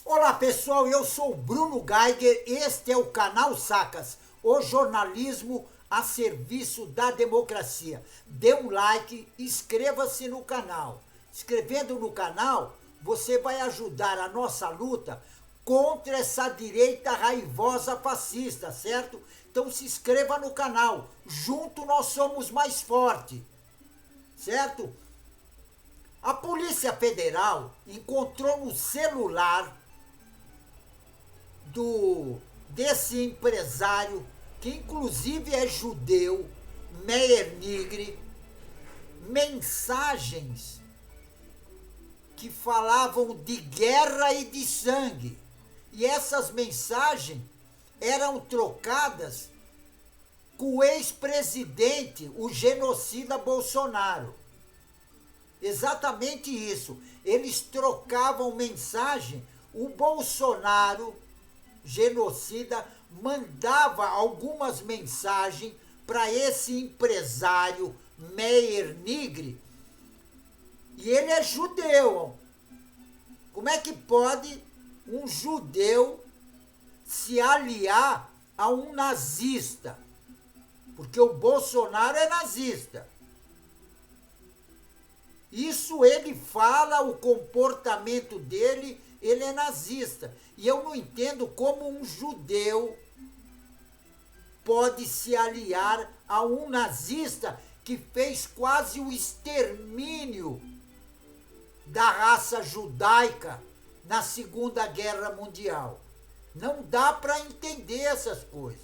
Olá pessoal, eu sou o Bruno Geiger, este é o canal Sacas, o jornalismo a serviço da democracia. Dê um like, inscreva-se no canal. Inscrevendo no canal, você vai ajudar a nossa luta contra essa direita raivosa fascista, certo? Então se inscreva no canal, junto nós somos mais fortes, certo? A Polícia Federal encontrou no celular desse empresário, que inclusive é judeu, Meir Nigri, mensagens que falavam de guerra e de sangue. E essas mensagens eram trocadas com o ex-presidente, o genocida Bolsonaro. Exatamente isso. Eles trocavam mensagem, o Bolsonaro genocida mandava algumas mensagens para esse empresário Meir Nigri, e ele é judeu. Como é que pode um judeu se aliar a um nazista? Porque o Bolsonaro é nazista. Isso ele fala, o comportamento dele, ele é nazista. E eu não entendo como um judeu pode se aliar a um nazista que fez quase o extermínio da raça judaica na Segunda Guerra Mundial. Não dá para entender essas coisas.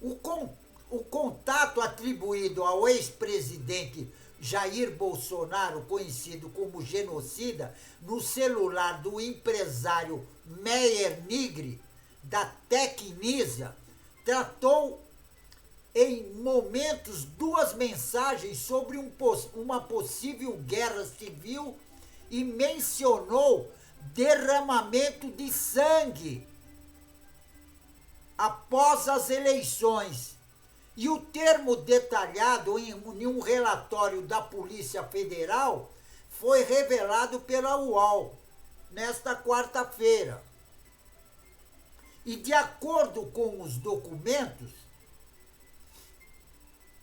O contato atribuído ao ex-presidente Jair Bolsonaro, conhecido como genocida, no celular do empresário Meir Nigri, da Tecnisa, tratou em momentos duas mensagens sobre uma possível guerra civil e mencionou derramamento de sangue após as eleições. E o termo detalhado em um relatório da Polícia Federal foi revelado pela UOL nesta quarta-feira. E de acordo com os documentos,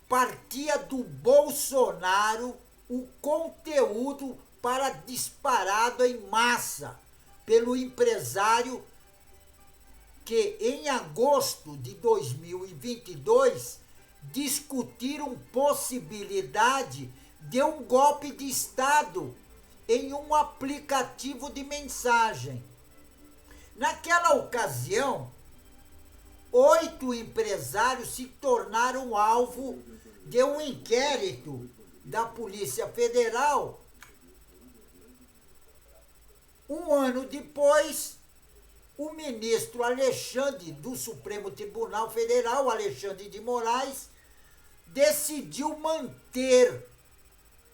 partia do Bolsonaro o conteúdo para disparado em massa pelo empresário que em agosto de 2022 discutiram possibilidade de um golpe de Estado em um aplicativo de mensagem. Naquela ocasião, 8 empresários se tornaram alvo de um inquérito da Polícia Federal. Um ano depois, o ministro Alexandre do Supremo Tribunal Federal, Alexandre de Moraes, decidiu manter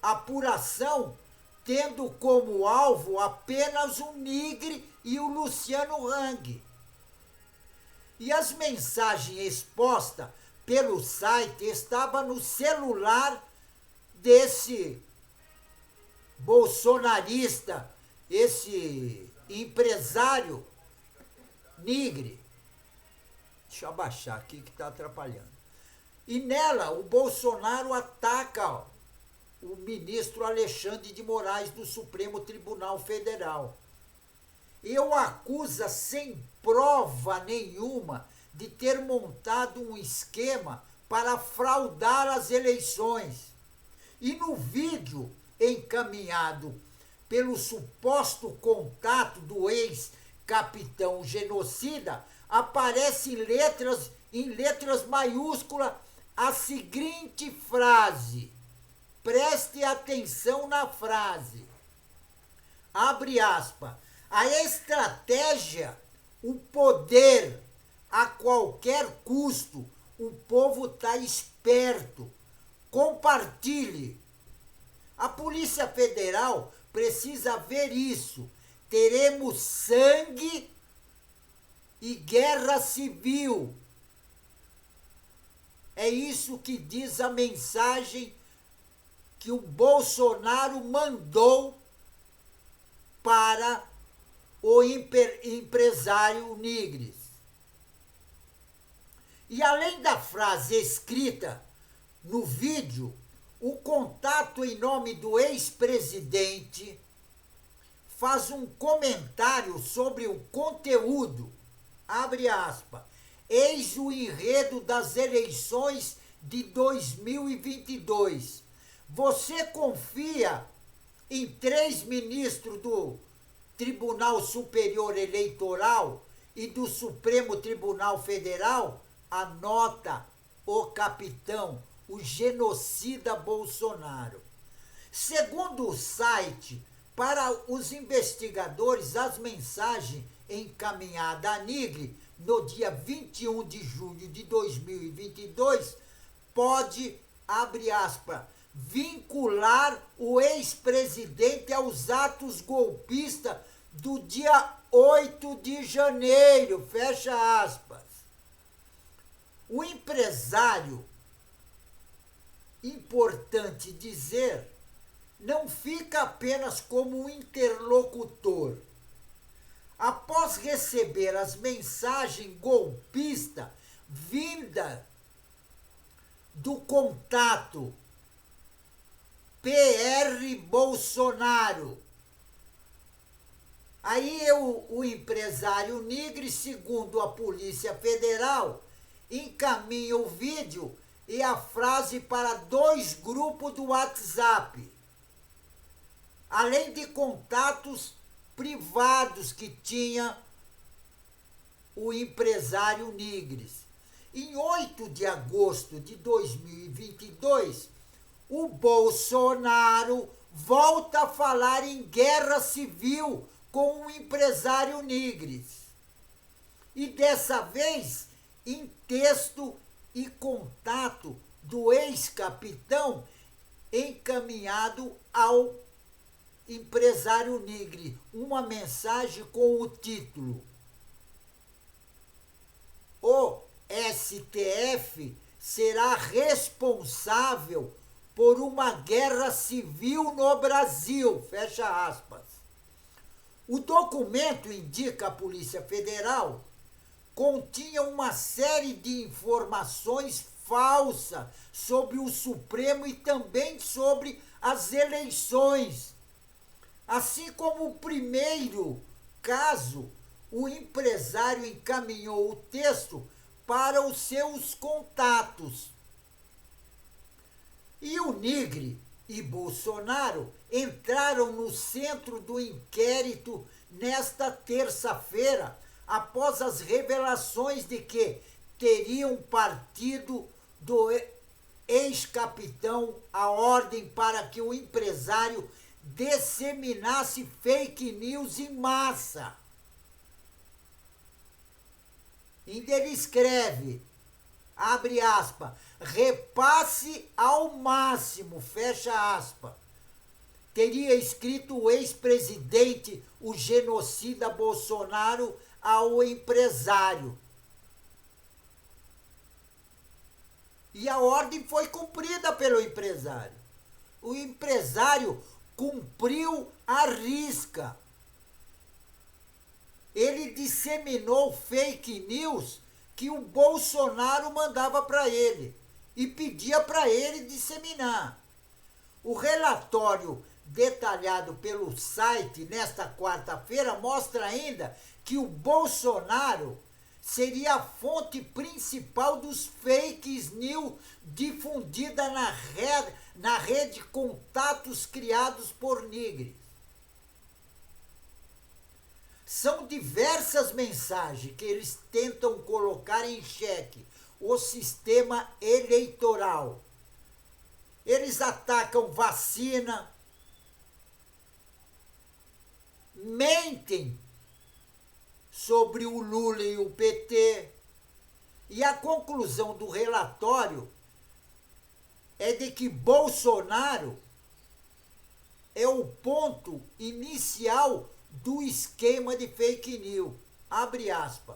a apuração, tendo como alvo apenas o Nigri e o Luciano Hang. E as mensagens expostas pelo site estavam no celular desse bolsonarista, esse empresário Nigri. Deixa eu abaixar aqui que está atrapalhando. E nela o Bolsonaro ataca o ministro Alexandre de Moraes do Supremo Tribunal Federal. E o acusa sem prova nenhuma de ter montado um esquema para fraudar as eleições. E no vídeo encaminhado pelo suposto contato do ex-capitão genocida, aparece em letras maiúsculas a seguinte frase. Preste atenção na frase. Abre aspas. A estratégia, o poder, a qualquer custo. O povo está esperto. Compartilhe. A Polícia Federal precisa ver isso. Teremos sangue e guerra civil. É isso que diz a mensagem que o Bolsonaro mandou para para o empresário Nigris. E além da frase escrita no vídeo, o contato em nome do ex-presidente faz um comentário sobre o conteúdo, abre aspas, eis o enredo das eleições de 2022. Você confia em 3 ministros do Tribunal Superior Eleitoral e do Supremo Tribunal Federal? Anota o capitão, o genocida Bolsonaro. Segundo o site, para os investigadores, as mensagens encaminhadas a Nigris no dia 21 de julho de 2022 pode, abre aspas, vincular o ex-presidente aos atos golpistas do dia 8 de janeiro, fecha aspas. O empresário, importante dizer, não fica apenas como um interlocutor. Após receber as mensagens golpistas vinda do contato PR Bolsonaro, aí o empresário Nigris, segundo a Polícia Federal, encaminha o vídeo e a frase para 2 grupos do WhatsApp, além de contatos privados que tinha o empresário Nigris. Em 8 de agosto de 2022, o Bolsonaro volta a falar em guerra civil com o empresário Nigris. E dessa vez, em texto e contato do ex-capitão encaminhado ao empresário Nigris, uma mensagem com o título: o STF será responsável por uma guerra civil no Brasil, fecha aspas. O documento, indica a Polícia Federal, continha uma série de informações falsas sobre o Supremo e também sobre as eleições. Assim como o primeiro caso, o empresário encaminhou o texto para os seus contatos. E o Nigris e Bolsonaro entraram no centro do inquérito nesta terça-feira, após as revelações de que teriam partido do ex-capitão a ordem para que o empresário disseminasse fake news em massa. Ainda ele escreve, abre aspas, repasse ao máximo, fecha aspas. Teria escrito o ex-presidente, o genocida Bolsonaro, ao empresário. E a ordem foi cumprida pelo empresário. O empresário cumpriu à risca. Ele disseminou fake news que o Bolsonaro mandava para ele e pedia para ele disseminar. O relatório detalhado pelo site nesta quarta-feira mostra ainda que o Bolsonaro seria a fonte principal dos fake news difundida na rede contatos criados por Nigris. São diversas mensagens que eles tentam colocar em xeque o sistema eleitoral. Eles atacam vacina, mentem sobre o Lula e o PT. E a conclusão do relatório é de que Bolsonaro é o ponto inicial do esquema de fake news. Abre aspas.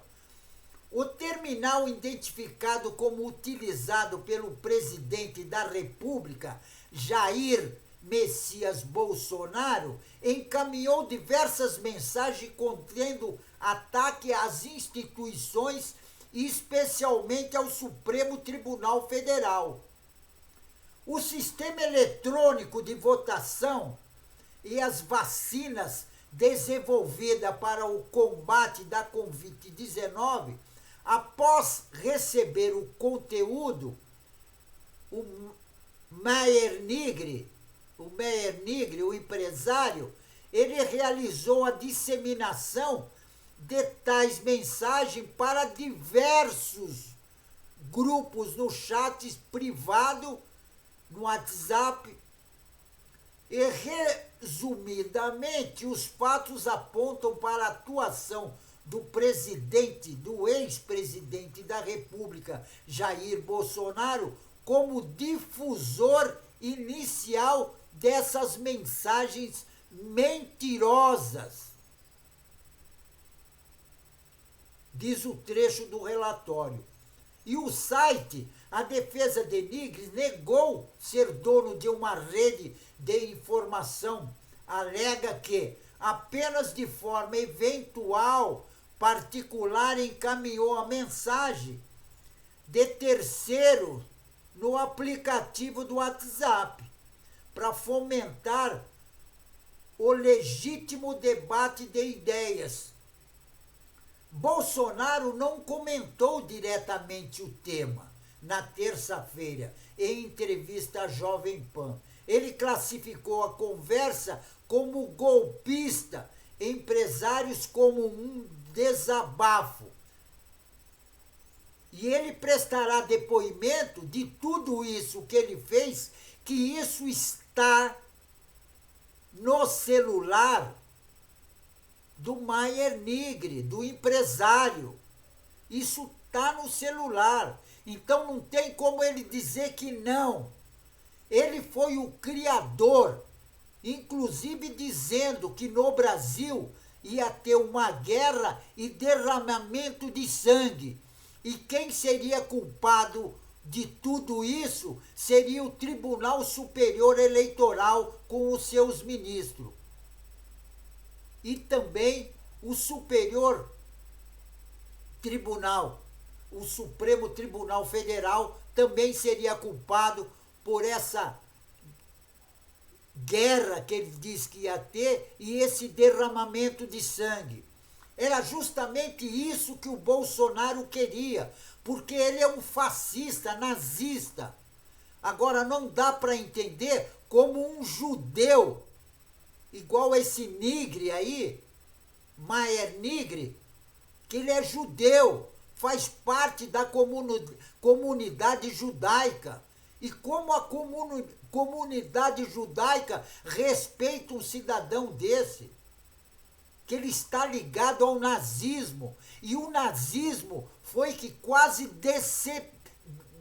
O terminal identificado como utilizado pelo presidente da República, Jair Messias Bolsonaro encaminhou diversas mensagens contendo ataque às instituições e especialmente ao Supremo Tribunal Federal. O sistema eletrônico de votação e as vacinas desenvolvidas para o combate da Covid-19, após receber o conteúdo, o Meyer Nigri, o empresário, ele realizou a disseminação de tais mensagens para diversos grupos no chat privado, no WhatsApp. E, resumidamente, os fatos apontam para a atuação do ex-presidente da República, Jair Bolsonaro, como difusor inicial dessas mensagens mentirosas. Diz o trecho do relatório. E o site, a defesa de Nigri, negou ser dono de uma rede de informação. Alega que, apenas de forma eventual, particular, encaminhou a mensagem de terceiro no aplicativo do WhatsApp para fomentar o legítimo debate de ideias. Bolsonaro não comentou diretamente o tema na terça-feira, em entrevista à Jovem Pan. Ele classificou a conversa como golpista, empresários como um desabafo. E ele prestará depoimento de tudo isso que ele fez, que isso está no celular do Meyer Nigri, do empresário. Isso está no celular. Então não tem como ele dizer que não. Ele foi o criador, inclusive dizendo que no Brasil ia ter uma guerra e derramamento de sangue. E quem seria culpado de tudo isso seria o Tribunal Superior Eleitoral com os seus ministros. E também o Superior Tribunal, o Supremo Tribunal Federal, também seria culpado por essa guerra que ele disse que ia ter e esse derramamento de sangue. Era justamente isso que o Bolsonaro queria, porque ele é um fascista, nazista. Agora, não dá para entender como um judeu, igual esse Nigri aí, Meyer Nigri, que ele é judeu, faz parte da comunidade judaica. E como a comunidade judaica respeita um cidadão desse, que ele está ligado ao nazismo. E o nazismo foi que quase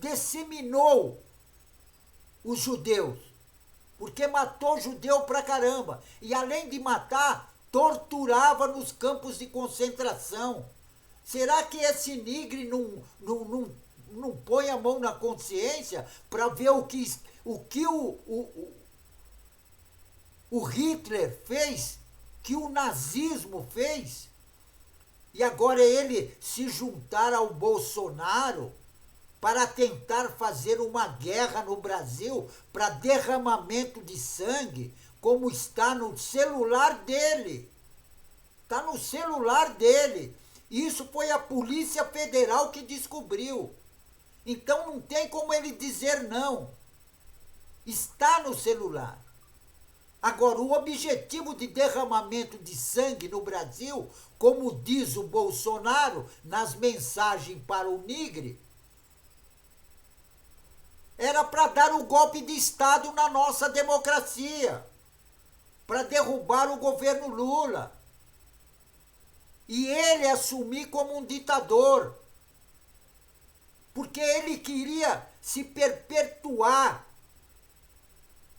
disseminou os judeus, porque matou judeu pra caramba. E além de matar, torturava nos campos de concentração. Será que esse Nigri não põe a mão na consciência para ver o que o Hitler fez, que o nazismo fez? E agora ele se juntar ao Bolsonaro para tentar fazer uma guerra no Brasil para derramamento de sangue, como está no celular dele. Está no celular dele. Isso foi a Polícia Federal que descobriu. Então não tem como ele dizer não. Está no celular. Agora, o objetivo de derramamento de sangue no Brasil, como diz o Bolsonaro nas mensagens para o Nigri, era para dar um golpe de Estado na nossa democracia, para derrubar o governo Lula. E ele assumir como um ditador, porque ele queria se perpetuar.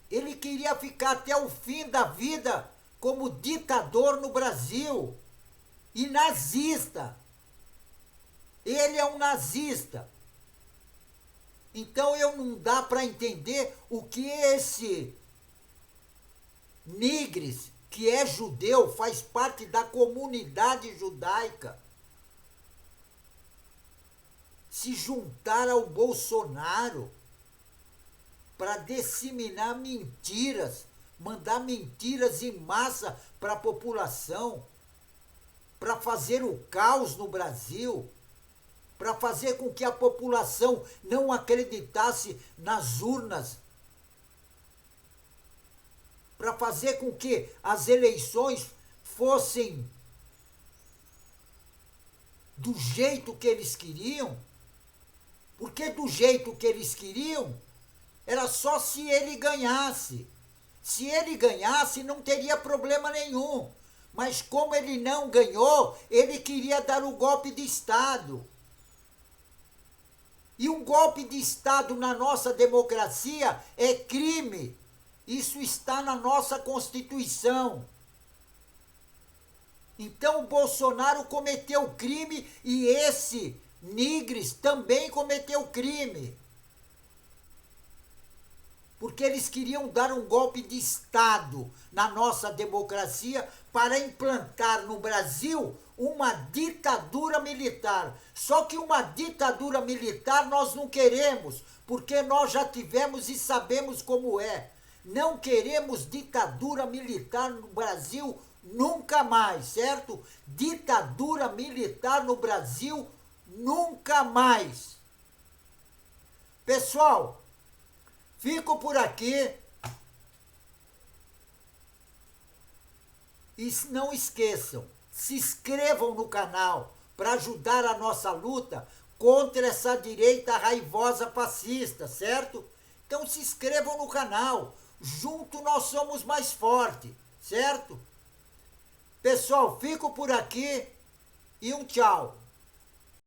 Ele queria ficar até o fim da vida como ditador no Brasil e nazista. Ele é um nazista. Então não dá para entender o que esse Nigres, que é judeu, faz parte da comunidade judaica, se juntar ao Bolsonaro para disseminar mentiras, mandar mentiras em massa para a população, para fazer o caos no Brasil, para fazer com que a população não acreditasse nas urnas, para fazer com que as eleições fossem do jeito que eles queriam, porque do jeito que eles queriam, era só se ele ganhasse. Se ele ganhasse, não teria problema nenhum. Mas como ele não ganhou, ele queria dar o golpe de Estado. E um golpe de Estado na nossa democracia é crime. Isso está na nossa Constituição. Então o Bolsonaro cometeu crime e esse Nigres também cometeu crime. Porque eles queriam dar um golpe de Estado na nossa democracia para implantar no Brasil uma ditadura militar. Só que uma ditadura militar nós não queremos, porque nós já tivemos e sabemos como é. Não queremos ditadura militar no Brasil nunca mais, certo? Ditadura militar no Brasil nunca mais. Pessoal, fico por aqui. E não esqueçam, se inscrevam no canal para ajudar a nossa luta contra essa direita raivosa fascista, certo? Então se inscrevam no canal. Junto nós somos mais fortes, certo? Pessoal, fico por aqui e um tchau.